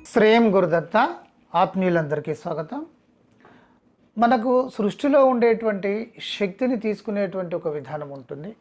శ్రేయం గురుదత్త ఆత్మీయులందరికీ స్వాగతం. మనకు సృష్టిలో ఉండేటువంటి శక్తిని తీసుకునేటువంటి ఒక విధానం ఉంటుంది.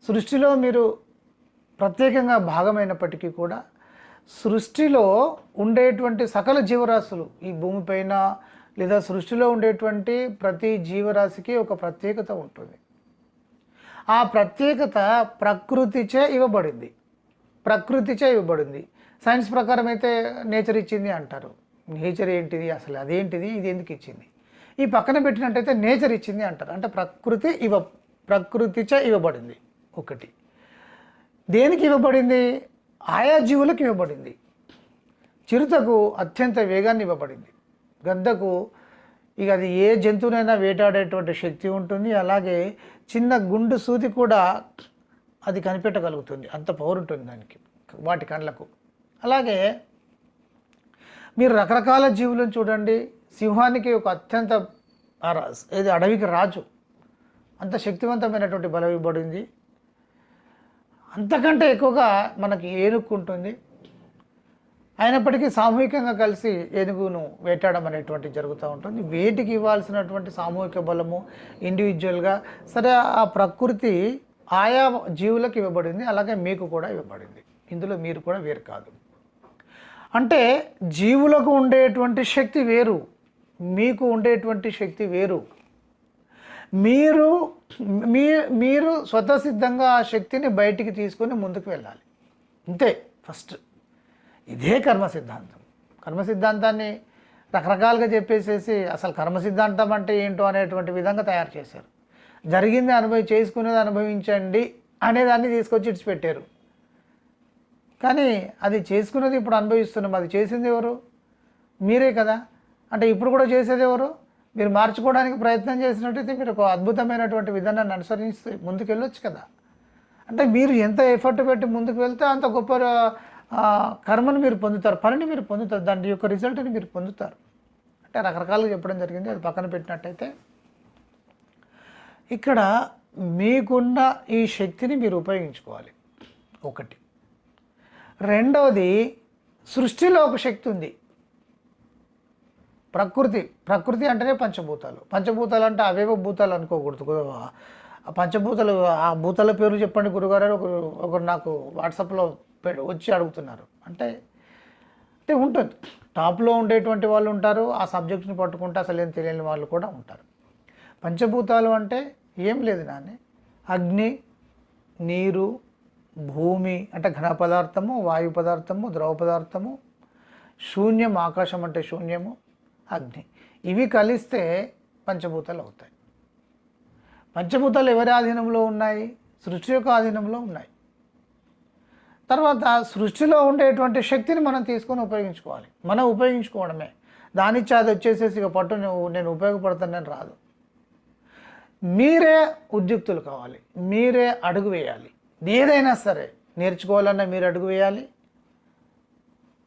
సృష్టిలో మీరు ప్రత్యేకంగా భాగమైనప్పటికీ కూడా సృష్టిలో ఉండేటువంటి సకల జీవరాశులు ఈ భూమిపైన లేదా సృష్టిలో ఉండేటువంటి ప్రతి జీవరాశికి ఒక ప్రత్యేకత ఉంటుంది. ఆ ప్రత్యేకత ప్రకృతిచే ఇవ్వబడింది. సైన్స్ ప్రకారం అయితే నేచర్ ఇచ్చింది అంటారు. నేచర్ ఏంటిది, అసలు అదేంటిది, ఇది ఎందుకు ఇచ్చింది? ఈ పక్కన పెట్టినట్టయితే నేచర్ ఇచ్చింది అంటారు. అంటే ప్రకృతిచే ఇవ్వబడింది. ఒకటి దేనికి ఇవ్వబడింది? ఆయా జీవులకు ఇవ్వబడింది. చిరుతకు అత్యంత వేగాన్ని ఇవ్వబడింది. గద్దకు ఇక అది ఏ జంతువునైనా వేటాడేటువంటి శక్తి ఉంటుంది. అలాగే చిన్న గుండు సూది కూడా అది కనిపెట్టగలుగుతుంది. అంత పవర్ ఉంటుంది దానికి, వాటి కళ్ళకు. అలాగే మీరు రకరకాల జీవులను చూడండి. సింహానికి ఒక అత్యంత ఇది అడవికి రాజు, అంత శక్తివంతమైనటువంటి బలం ఇవ్వబడింది. అంతకంటే ఎక్కువగా మనకి ఏనుక్కుంటుంది. అయినప్పటికీ సామూహికంగా కలిసి ఏనుగును వేటాడడం అనేటువంటి జరుగుతూ ఉంటుంది. వేటికి ఇవ్వాల్సినటువంటి సామూహిక బలము ఇండివిజువల్గా సరే ఆ ప్రకృతి ఆయా జీవులకు ఇవ్వబడింది. అలాగే మీకు కూడా ఇవ్వబడింది. ఇందులో మీరు కూడా వేరు కాదు. అంటే జీవులకు ఉండేటువంటి శక్తి వేరు, మీకు ఉండేటువంటి శక్తి వేరు. మీరు స్వతసిద్ధంగా ఆ శక్తిని బయటికి తీసుకొని ముందుకు వెళ్ళాలి. అంతే. ఫస్ట్ ఇదే కర్మ సిద్ధాంతం. కర్మ సిద్ధాంతాన్ని రకరకాలుగా చెప్పేసేసి అసలు కర్మ సిద్ధాంతం అంటే ఏంటో అనేటువంటి విధంగా తయారు చేశారు. జరిగింది చేసుకునేది అనుభవించండి అనేదాన్ని తీసుకొచ్చి ఇడిచిపెట్టారు. కానీ అది చేసుకున్నది ఇప్పుడు అనుభవిస్తున్నాం. అది చేసింది ఎవరు? మీరే కదా. అంటే ఇప్పుడు కూడా చేసేది ఎవరు? మీరు మార్చుకోవడానికి ప్రయత్నం చేసినట్టయితే మీరు ఒక అద్భుతమైనటువంటి విధానాన్ని అనుసరించి ముందుకు వెళ్ళొచ్చు కదా. అంటే మీరు ఎంత ఎఫర్ట్ పెట్టి ముందుకు వెళ్తే అంత గొప్ప కర్మను మీరు పొందుతారు, పనిని మీరు పొందుతారు, దాని యొక్క రిజల్ట్ని మీరు పొందుతారు. అంటే రకరకాలుగా చెప్పడం జరిగింది. అది పక్కన పెట్టినట్టయితే ఇక్కడ మీకున్న ఈ శక్తిని మీరు ఉపయోగించుకోవాలి. ఒకటి. రెండవది, సృష్టిలో ఒక శక్తి ఉంది. ప్రకృతి అంటేనే పంచభూతాలు అంటే అవేవో భూతాలు అనుకోకూడదు. ఆ పంచభూతాలు, ఆ భూతాల పేర్లు చెప్పండి గురుగారు ఒకరు నాకు వాట్సాప్లో వచ్చి అడుగుతున్నారు. అంటే ఉంటుంది. టాప్లో ఉండేటువంటి వాళ్ళు ఉంటారు, ఆ సబ్జెక్ట్ని పట్టుకుంటే అసలు ఏం తెలియని వాళ్ళు కూడా ఉంటారు. పంచభూతాలు అంటే ఏం లేదు నాని, అగ్ని, నీరు, భూమి అంటే ఘన పదార్థము, వాయు పదార్థము, ద్రవ పదార్థము, శూన్యం ఆకాశం అంటే శూన్యము, అగ్ని. ఇవి కలిస్తే పంచభూతాలు అవుతాయి. పంచభూతాలు ఎవరి ఆధీనంలో ఉన్నాయి? సృష్టి యొక్క ఆధీనంలో ఉన్నాయి. తర్వాత సృష్టిలో ఉండేటువంటి శక్తిని మనం తీసుకొని ఉపయోగించుకోవాలి. మనం ఉపయోగించుకోవడమే. దానిచ్చి అది వచ్చేసేసి ఇక పట్టు నేను ఉపయోగపడతానని రాదు. మీరే ఉద్యుక్తులు కావాలి, మీరే అడుగు వేయాలి. ఏదైనా సరే నేర్చుకోవాలన్నా మీరు అడుగు వేయాలి.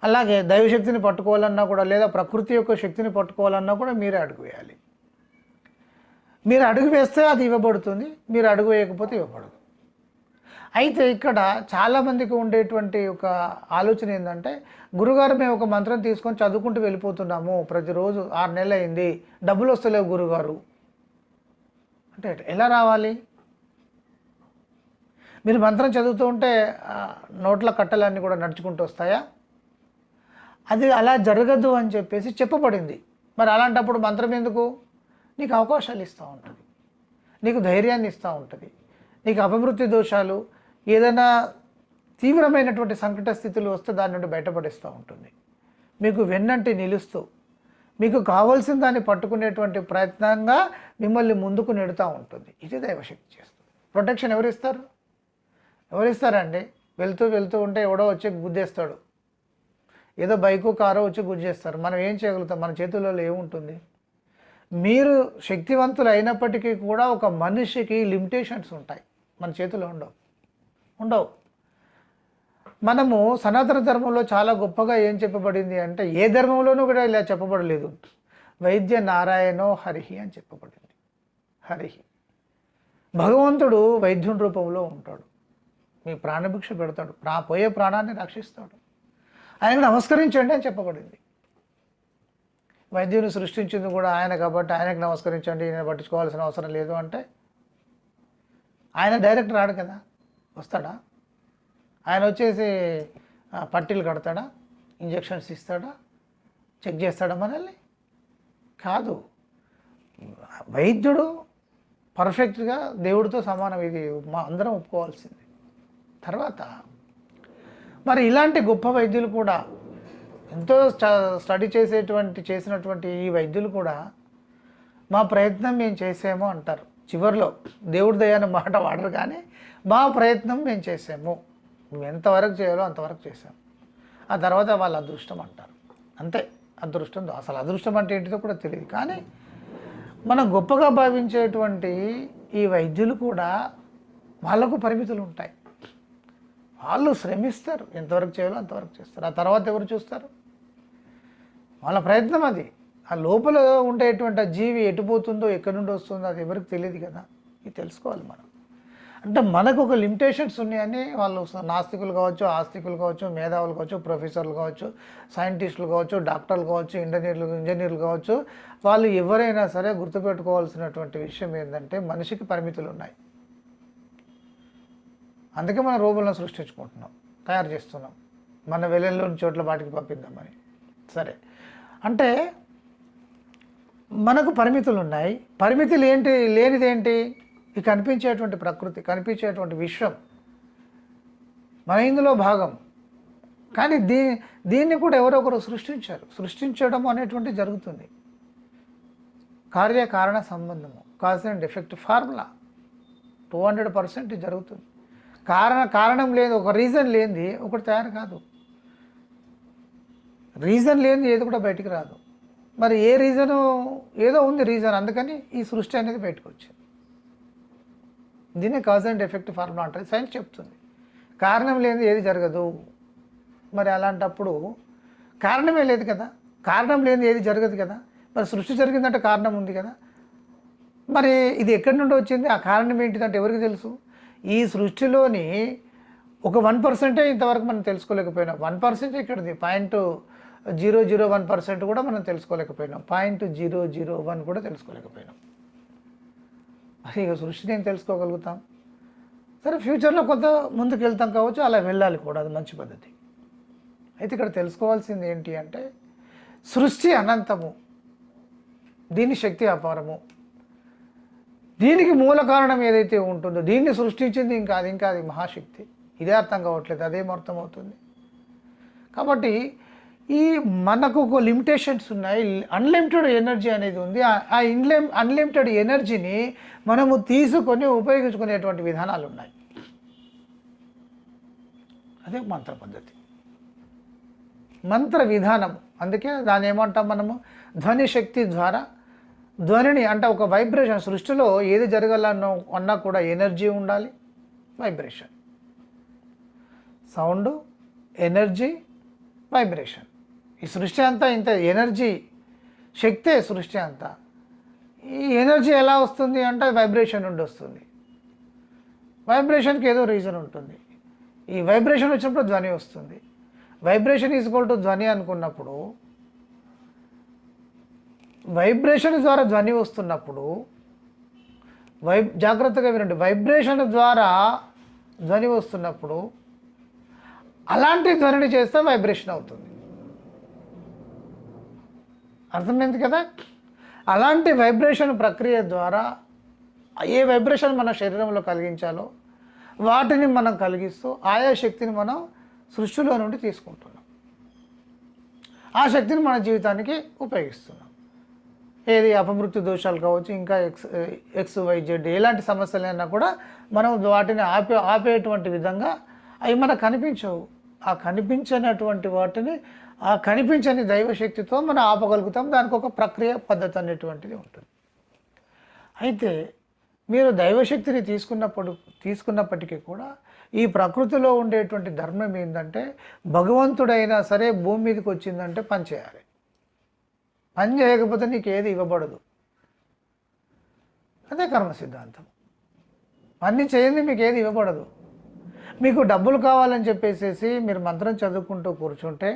అలాగే దైవశక్తిని పట్టుకోవాలన్నా కూడా, లేదా ప్రకృతి యొక్క శక్తిని పట్టుకోవాలన్నా కూడా మీరే అడుగు వేయాలి. మీరు అడుగు వేస్తే అది ఇవ్వబడుతుంది, మీరు అడుగు వేయకపోతే ఇవ్వబడదు. అయితే ఇక్కడ చాలామందికి ఉండేటువంటి ఒక ఆలోచన ఏంటంటే, గురుగారు మేము ఒక మంత్రం తీసుకొని చదువుకుంటూ వెళ్ళిపోతున్నాము, ప్రతిరోజు 6 నెలలు అయింది, డబ్బులు వస్తలేవు గురుగారు అంటే ఎలా రావాలి? మీరు మంత్రం చదువుతూ ఉంటే నోట్ల కట్టలన్నీ కూడా నడుచుకుంటూ వస్తాయా? అది అలా జరగదు అని చెప్పేసి చెప్పబడింది. మరి అలాంటప్పుడు మంత్రం ఎందుకు? నీకు అవకాశాలు ఇస్తూ ఉంటుంది, నీకు ధైర్యాన్ని ఇస్తూ ఉంటుంది, నీకు అపమృత్యు దోషాలు ఏదైనా తీవ్రమైనటువంటి సంకట స్థితులు వస్తే దాని నుండి బయటపడిస్తూ ఉంటుంది. మీకు వెన్నంటి నిలుస్తూ మీకు కావాల్సిన దాన్ని పట్టుకునేటువంటి ప్రయత్నంగా మిమ్మల్ని ముందుకు నెడుతూ ఉంటుంది. ఇది దైవశక్తి చేస్తుంది. ప్రొటెక్షన్ ఎవరిస్తారండి? వెళ్తూ ఉంటే ఎవడో వచ్చి గుద్దేస్తాడు, ఏదో బైకు కారో వచ్చి గుద్దేస్తారు. మనం ఏం చేయగలుగుతాం? మన చేతుల్లో ఏముంటుంది? మీరు శక్తివంతులు అయినప్పటికీ కూడా ఒక మనిషికి లిమిటేషన్స్ ఉంటాయి, మన చేతిలో ఉండవు. మనము సనాతన ధర్మంలో చాలా గొప్పగా ఏం చెప్పబడింది అంటే, ఏ ధర్మంలోనూ కూడా ఇలా చెప్పబడలేదు. వైద్య నారాయణో హరిహి అని చెప్పబడింది. హరిహి, భగవంతుడు వైద్యుని రూపంలో ఉంటాడు. మీ ప్రాణభిక్ష పెడతాడు, పోయే ప్రాణాన్ని రక్షిస్తాడు. ఆయనకు నమస్కరించండి అని చెప్పబడింది. వైద్యుని సృష్టించింది కూడా ఆయన కాబట్టి ఆయనకు నమస్కరించండి, ఈయన పట్టించుకోవాల్సిన అవసరం లేదు అంటే ఆయన డైరెక్ట్ రాడు కదా, వస్తాడా? ఆయన వచ్చేసి పట్టీలు కడతాడా, ఇంజెక్షన్స్ ఇస్తాడా, చెక్ చేస్తాడా మనల్ని? కాదు. వైద్యుడు పర్ఫెక్ట్గా దేవుడితో సమానం, ఇది అందరం ఒప్పుకోవాల్సింది. తర్వాత మరి ఇలాంటి గొప్ప వైద్యులు కూడా, ఎంతో స్టడీ చేసినటువంటి ఈ వైద్యులు కూడా మా ప్రయత్నం మేము చేసాము అంటారు. చివరిలో దేవుడి దయాన్ని మాట వాడరు, కానీ మా ప్రయత్నం మేము చేసాము, మేము ఎంతవరకు చేయాలో అంతవరకు చేసాము. ఆ తర్వాత వాళ్ళ అదృష్టం అంటారు. అంతే, అదృష్టం. అసలు అదృష్టం అంటే ఏంటిదో కూడా తెలియదు. కానీ మనం గొప్పగా భావించేటువంటి ఈ వైద్యులు కూడా వాళ్ళకు పరిమితులు ఉంటాయి. వాళ్ళు శ్రమిస్తారు, ఎంతవరకు చేయాలో అంతవరకు చేస్తారు. ఆ తర్వాత ఎవరు చూస్తారు? వాళ్ళ ప్రయత్నం అది. ఆ లోపల ఉండేటువంటి జీవి ఎటుపోతుందో, ఎక్కడి నుండి వస్తుందో అది ఎవరికి తెలియదు కదా. ఇది తెలుసుకోవాలి మనం. అంటే మనకు ఒక లిమిటేషన్స్ ఉన్నాయని వాళ్ళు, నాస్తికులు కావచ్చు, ఆస్తికులు కావచ్చు, మేధావులు కావచ్చు, ప్రొఫెసర్లు కావచ్చు, సైంటిస్టులు కావచ్చు, డాక్టర్లు కావచ్చు, ఇంజనీర్లు కావచ్చు, వాళ్ళు ఎవరైనా సరే గుర్తుపెట్టుకోవాల్సినటువంటి విషయం ఏంటంటే మనిషికి పరిమితులు ఉన్నాయి. అందుకే మనం రోబోలను సృష్టించుకుంటున్నాం, తయారు చేస్తున్నాం, మన వెలెల్లోని చోట్ల వాటికి పంపిద్దామని. సరే, అంటే మనకు పరిమితులు ఉన్నాయి. పరిమితులు లేనిదేంటి? ఈ కనిపించేటువంటి ప్రకృతి, కనిపించేటువంటి విశ్వం మన ఇందులో భాగం. కానీ దీన్ని కూడా ఎవరో ఒకరు సృష్టించారు. సృష్టించడం అనేటువంటి జరుగుతుంది. కార్యకారణ సంబంధము, కాజ్ అండ్ ఎఫెక్ట్ ఫార్ములా 200% జరుగుతుంది. కారణం లేదు, ఒక రీజన్ లేనిది ఒకటి తయారు కాదు. రీజన్ లేనిది ఏది కూడా బయటికి రాదు. మరి ఏ రీజను? ఏదో ఉంది రీజన్, అందుకని ఈ సృష్టి అనేది బయటకు వచ్చింది. దీన్నే కాజ్ అండ్ ఎఫెక్ట్ ఫార్ములా అంటారు. సైన్స్ చెప్తుంది కారణం లేనిది ఏది జరగదు. మరి అలాంటప్పుడు కారణమే లేదు కదా, కారణం లేనిది ఏది జరగదు కదా. మరి సృష్టి జరిగిందంటే కారణం ఉంది కదా. మరి ఇది ఎక్కడి నుండి వచ్చింది? ఆ కారణం ఏంటిదంటే ఎవరికి తెలుసు? ఈ సృష్టిలోని ఒక 1% ఇంతవరకు మనం తెలుసుకోలేకపోయినాం. 1% ఇక్కడిది 0.001% కూడా మనం తెలుసుకోలేకపోయినాం. 0.001 కూడా తెలుసుకోలేకపోయినాం. మరి ఇక సృష్టిని ఏం తెలుసుకోగలుగుతాం? సరే, ఫ్యూచర్లో కొంత ముందుకు వెళ్తాం కావచ్చు, అలా వెళ్ళాలి కూడా, అది మంచి పద్ధతి. అయితే ఇక్కడ తెలుసుకోవాల్సింది ఏంటి అంటే సృష్టి అనంతము, దీని శక్తి అపారము. దీనికి మూల కారణం ఏదైతే ఉంటుందో దీన్ని సృష్టించింది ఇంకా అది మహాశక్తి. ఇదే అర్థం కావట్లేదు, అదేం అర్థమవుతుంది? కాబట్టి ఈ మనకు ఒక లిమిటేషన్స్ ఉన్నాయి. అన్లిమిటెడ్ ఎనర్జీ అనేది ఉంది. ఆ అన్లిమిటెడ్ ఎనర్జీని మనము తీసుకొని ఉపయోగించుకునేటువంటి విధానాలు ఉన్నాయి. అదే మంత్ర పద్ధతి, మంత్ర విధానం. అందుకే దాన్ని ఏమంటాం మనము? ధ్వని శక్తి ద్వారా ధ్వనిని, అంటే ఒక వైబ్రేషన్. సృష్టిలో ఏది జరగాలన్నా కూడా ఎనర్జీ ఉండాలి, వైబ్రేషన్. Sound, energy, vibration. ఈ సృష్టి అంతా ఇంత ఎనర్జీ శక్తే సృష్టి అంతా. ఈ ఎనర్జీ ఎలా వస్తుంది అంటే వైబ్రేషన్ నుండి వస్తుంది. వైబ్రేషన్కి ఏదో రీజన్ ఉంటుంది. ఈ వైబ్రేషన్ వచ్చినప్పుడు ధ్వని వస్తుంది. వైబ్రేషన్ ఈక్వల్ టు ధ్వని అనుకున్నప్పుడు, వైబ్రేషన్ ద్వారా ధ్వని వస్తున్నప్పుడు, జాగ్రత్తగా వినండి, వైబ్రేషన్ ద్వారా ధ్వని వస్తున్నప్పుడు అలాంటి ధ్వనిని చేస్తే వైబ్రేషన్ అవుతుంది. అర్థమైంది కదా? అలాంటి వైబ్రేషన్ ప్రక్రియ ద్వారా ఏ వైబ్రేషన్ మన శరీరంలో కలిగించాలో వాటిని మనం కలిగిస్తూ ఆయా శక్తిని మనం సృష్టిలో నుండి తీసుకుంటున్నాం. ఆ శక్తిని మన జీవితానికి ఉపయోగిస్తున్నాం. ఏది అపమృత్యు దోషాలు కావచ్చు, ఇంకా XYZ ఎలాంటి సమస్యలైనా కూడా మనం వాటిని ఆపేటువంటి విధంగా అవి మనకు కనిపించవు. ఆ కనిపించినటువంటి వాటిని ఆ కనిపించని దైవశక్తితో మనం ఆపగలుగుతాం. దానికి ఒక ప్రక్రియ పద్ధతి అనేటువంటిది ఉంటుంది. అయితే మీరు దైవశక్తిని తీసుకున్నప్పటికీ కూడా ఈ ప్రకృతిలో ఉండేటువంటి ధర్మం ఏంటంటే భగవంతుడైనా సరే భూమి మీదకి వచ్చిందంటే పని చేయాలి. పని చేయకపోతే నీకు ఏది ఇవ్వబడదు. అదే కర్మ సిద్ధాంతం. పని చేయండి మీకు ఏది ఇవ్వబడదు. మీకు డబ్బులు కావాలని చెప్పేసి మీరు మంత్రం చదువుకుంటూ కూర్చుంటే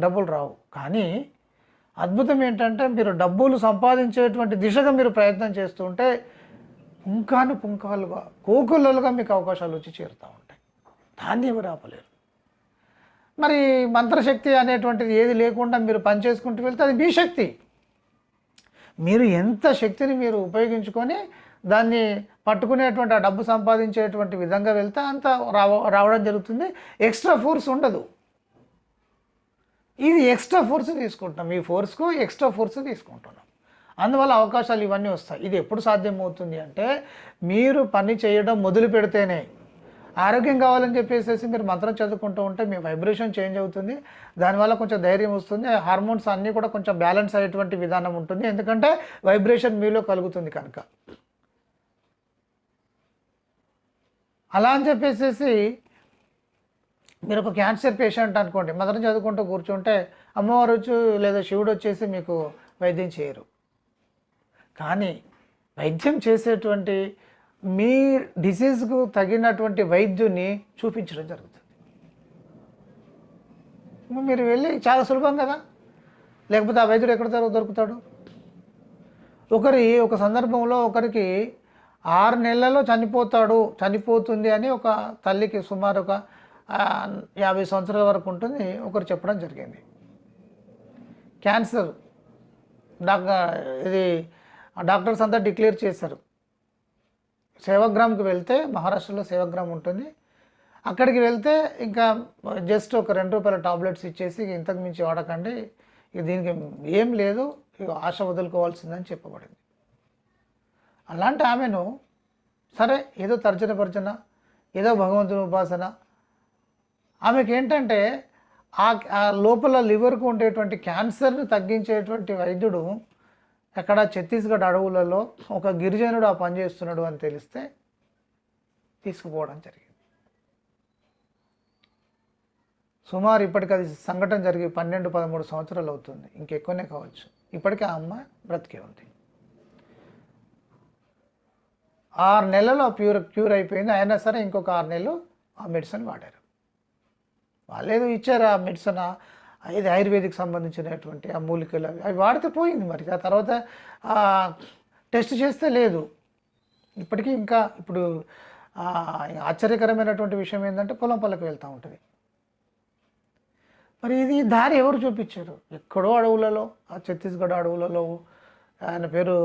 డబ్బులు రావు. కానీ అద్భుతం ఏంటంటే మీరు డబ్బులు సంపాదించేటువంటి దిశగా మీరు ప్రయత్నం చేస్తుంటే పుంకాలుగా కోకులలుగా మీకు అవకాశాలు వచ్చి చేరుతూ ఉంటాయి. దాన్ని ఎవరు ఆపలేరు. మరి మంత్రశక్తి అనేటువంటిది ఏది లేకుండా మీరు పని చేసుకుంటూ వెళ్తే అది మీ శక్తి. మీరు ఎంత శక్తిని మీరు ఉపయోగించుకొని దాన్ని పట్టుకునేటువంటి ఆ డబ్బు సంపాదించేటువంటి విధంగా వెళ్తే అంత రావడం జరుగుతుంది. ఎక్స్ట్రా ఫోర్స్ ఉండదు. ఇది ఎక్స్ట్రా ఫోర్స్ తీసుకుంటున్నాం. ఈ ఫోర్స్కు ఎక్స్ట్రా ఫోర్స్ తీసుకుంటున్నాం. అందువల్ల అవకాశాలు ఇవన్నీ వస్తాయి. ఇది ఎప్పుడు సాధ్యమవుతుంది అంటే మీరు పని చేయడం మొదలు పెడితేనే. ఆరోగ్యం కావాలని చెప్పేసి మీరు మంత్రం చదువుకుంటూ ఉంటే మీ వైబ్రేషన్ చేంజ్ అవుతుంది. దానివల్ల కొంచెం ధైర్యం వస్తుంది. హార్మోన్స్ అన్నీ కూడా కొంచెం బ్యాలెన్స్ అయ్యేటువంటి విధానం ఉంటుంది. ఎందుకంటే వైబ్రేషన్ మీలో కలుగుతుంది కనుక. అలా అని చెప్పేసి మీరు ఒక క్యాన్సర్ పేషెంట్ అనుకోండి, మంత్రం చదువుకుంటూ కూర్చుంటే అమ్మవారు వచ్చి లేదా శివుడు వచ్చేసి మీకు వైద్యం చేయరు. కానీ వైద్యం చేసేటువంటి మీ డిసీజ్కు తగినటువంటి వైద్యుని చూపించడం జరుగుతుంది. మీరు వెళ్ళి చాలా సులభం కదా. లేకపోతే ఆ వైద్యుడు ఎక్కడ దొరుకుతాడు? ఒక సందర్భంలో ఒకరికి 6 నెలల్లో చనిపోతుంది అని ఒక తల్లికి సుమారు ఒక 50 సంవత్సరాల వరకు ఉంటుంది ఒకరు చెప్పడం జరిగింది. క్యాన్సర్ డాక్టర్స్ అంతా డిక్లేర్ చేశారు. సేవాగ్రామ్కి వెళ్తే, మహారాష్ట్రలో సేవాగ్రామ్ ఉంటుంది, అక్కడికి వెళ్తే ఇంకా జస్ట్ ఒక ₹2 టాబ్లెట్స్ ఇచ్చేసి ఇంతకు మించి వాడకండి, దీనికి ఏం లేదు, ఆశ వదులుకోవాల్సిందని చెప్పబడింది. అలాంటి ఆమెను సరే ఏదో తర్జన ఏదో భగవంతుని ఉపాసన, ఆమెకి ఏంటంటే ఆ లోపల లివర్కు ఉండేటువంటి క్యాన్సర్ని తగ్గించేటువంటి వైద్యుడు ఎక్కడ ఛత్తీస్గఢ్ అడవులలో ఒక గిరిజనుడు ఆ పని చేస్తున్నాడు అని తెలిస్తే తీసుకుపోవడం జరిగింది. సుమారు ఇప్పటికి అది సంఘటన జరిగి 12-13 సంవత్సరాలు అవుతుంది, ఇంకెక్కువనే కావచ్చు. ఇప్పటికీ ఆ అమ్మాయి బ్రతికే ఉంది. 6 నెలలు క్యూర్ అయిపోయింది. అయినా సరే ఇంకొక 6 నెలలు ఆ మెడిసిన్ వాడారు. వాళ్ళేదో ఇచ్చారు ఆ మెడిసిన్, ఇది ఆయుర్వేదిక్ సంబంధించినటువంటి ఆ మూలికలు అవి వాడితే పోయింది. మరి ఆ తర్వాత టెస్ట్ చేస్తే లేదు. ఇప్పటికీ ఇంకా ఇప్పుడు ఆశ్చర్యకరమైనటువంటి విషయం ఏంటంటే పొలంకి వెళ్తూ ఉంటుంది. మరి ఇది దారి ఎవరు చూపించారు? ఎక్కడో అడవులలో, ఆ ఛత్తీస్గఢ్ అడవులలో, ఆయన పేరు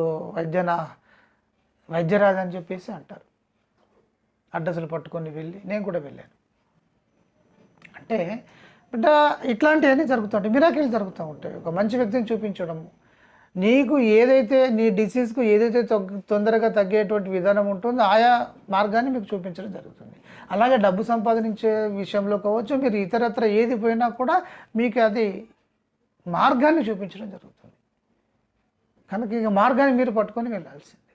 వైద్యరాజ్ అని చెప్పేసి అంటారు. అడ్రస్లు పట్టుకొని నేను కూడా వెళ్ళాను. అంటే ఇట్లాంటివన్నీ జరుగుతుంటాయి, మిరాకిల్ జరుగుతూ ఉంటాయి. ఒక మంచి వ్యక్తిని చూపించడము, నీకు ఏదైతే నీ డిసీజ్కు ఏదైతే తొందరగా తగ్గేటువంటి విధానం ఉంటుందో ఆయా మార్గాన్ని మీకు చూపించడం జరుగుతుంది. అలాగే డబ్బు సంపాదించే విషయంలో కావచ్చు, మీరు ఇతరత్ర ఏది పోయినా కూడా మీకు అది మార్గాన్ని చూపించడం జరుగుతుంది. కనుక ఇక మార్గాన్ని మీరు పట్టుకొని వెళ్ళాల్సిందే.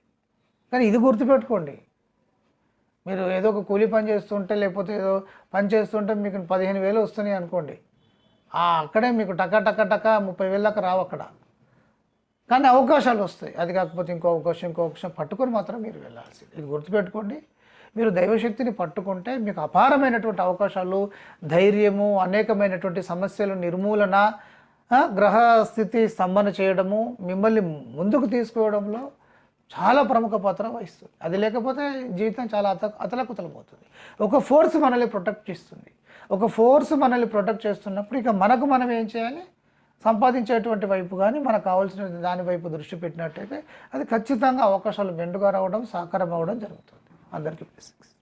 కానీ ఇది గుర్తుపెట్టుకోండి, మీరు ఏదో ఒక కూలీ పని చేస్తుంటే లేకపోతే ఏదో పని చేస్తుంటే మీకు 15,000 వస్తున్నాయి అనుకోండి, అక్కడే మీకు టకా 30,000 దాకా రావు అక్కడ. కానీ అవకాశాలు వస్తాయి. అది కాకపోతే ఇంకో అవకాశం పట్టుకొని మాత్రం మీరు వెళ్ళాల్సింది. ఇది గుర్తుపెట్టుకోండి. మీరు దైవశక్తిని పట్టుకుంటే మీకు అపారమైనటువంటి అవకాశాలు, ధైర్యము, అనేకమైనటువంటి సమస్యల నిర్మూలన, గ్రహ స్థితి స్తంభన చేయడము, మిమ్మల్ని ముందుకు తీసుకుపోవడంలో చాలా ప్రముఖ పాత్ర వహిస్తుంది. అది లేకపోతే జీవితం చాలా అతలకుతలమవుతుంది. ఒక ఫోర్స్ మనల్ని ప్రొటెక్ట్ చేస్తుంది. ఒక ఫోర్స్ మనల్ని ప్రొటెక్ట్ చేస్తున్నప్పుడు ఇక మనం ఏం చేయాలి? సంపాదించేటువంటి వైపు కానీ మనకు కావాల్సిన దాని వైపు దృష్టి పెట్టినట్టయితే అది ఖచ్చితంగా అవకాశాలు మెండుగా రావడం, సాకారం అవ్వడం జరుగుతుంది. అందరికీ బ్లెస్సింగ్స్.